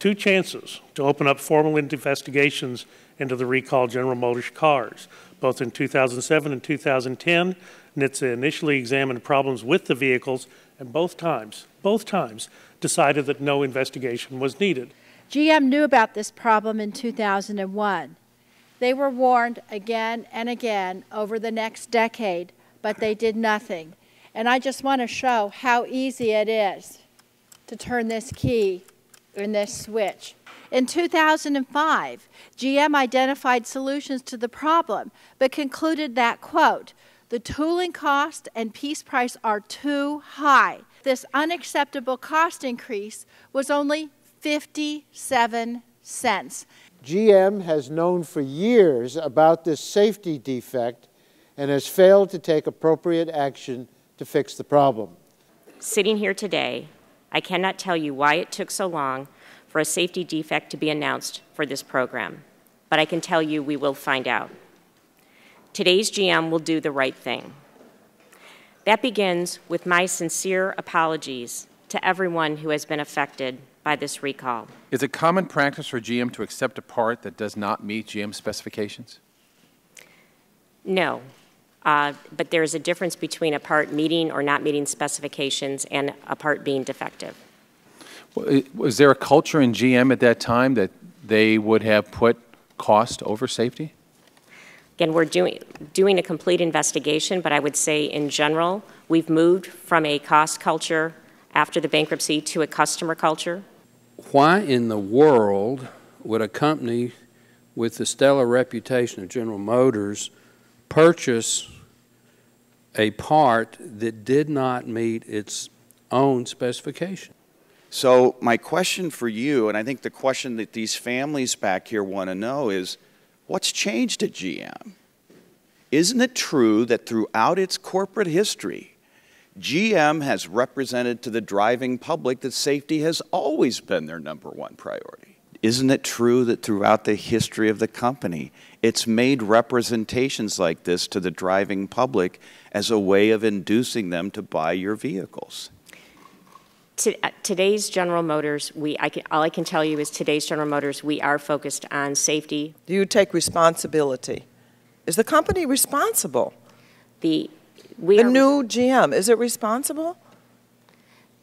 two chances to open up formal investigations into the recalled General Motors cars. Both in 2007 and 2010, NHTSA initially examined problems with the vehicles, and both times decided that no investigation was needed. GM knew about this problem in 2001. They were warned again and again over the next decade, but they did nothing. And I just want to show how easy it is to turn this key in this switch. In 2005, GM identified solutions to the problem, but concluded that, quote, "The tooling cost and piece price are too high." This unacceptable cost increase was only 57 cents. GM has known for years about this safety defect and has failed to take appropriate action to fix the problem. Sitting here today, I cannot tell you why it took so long for a safety defect to be announced for this program, but I can tell you we will find out. Today's GM will do the right thing. That begins with my sincere apologies to everyone who has been affected by this recall. Is it common practice for GM to accept a part that does not meet GM specifications? No, but there is a difference between a part meeting or not meeting specifications and a part being defective. Was there a culture in GM at that time that they would have put cost over safety? Again, we're doing a complete investigation, but I would say in general, we've moved from a cost culture after the bankruptcy to a customer culture. Why in the world would a company with the stellar reputation of General Motors purchase a part that did not meet its own specification? So my question for you, and I think the question that these families back here want to know is, what's changed at GM? Isn't it true that throughout its corporate history, GM has represented to the driving public that safety has always been their #1 priority? Isn't it true that throughout the history of the company, it's made representations like this to the driving public as a way of inducing them to buy your vehicles? Today's General Motors, all I can tell you is today's General Motors, we are focused on safety. Do you take responsibility? Is the company responsible? The new GM, is it responsible?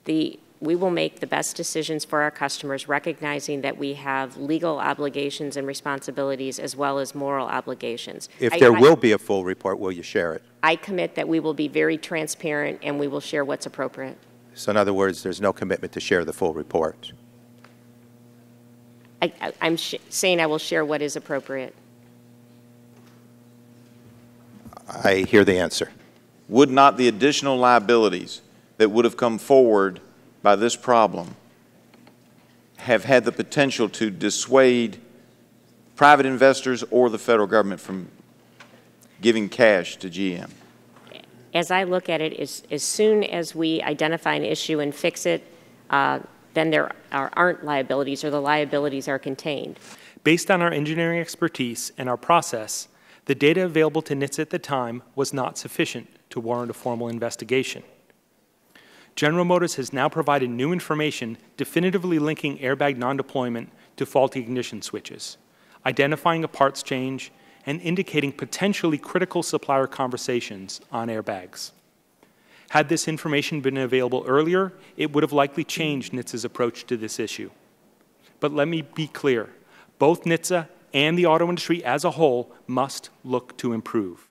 We will make the best decisions for our customers, recognizing that we have legal obligations and responsibilities as well as moral obligations. If there will be a full report, will you share it? I commit that we will be very transparent and we will share what's appropriate. So in other words, there's no commitment to share the full report. I'm saying I will share what is appropriate. I hear the answer. Would not the additional liabilities that would have come forward by this problem have had the potential to dissuade private investors or the federal government from giving cash to GM? As I look at it, as soon as we identify an issue and fix it, then there aren't liabilities, or the liabilities are contained. Based on our engineering expertise and our process, the data available to NHTSA at the time was not sufficient to warrant a formal investigation. General Motors has now provided new information definitively linking airbag non-deployment to faulty ignition switches, identifying a parts change, and indicating potentially critical supplier conversations on airbags. Had this information been available earlier, it would have likely changed NHTSA's approach to this issue. But let me be clear, both NHTSA and the auto industry as a whole must look to improve.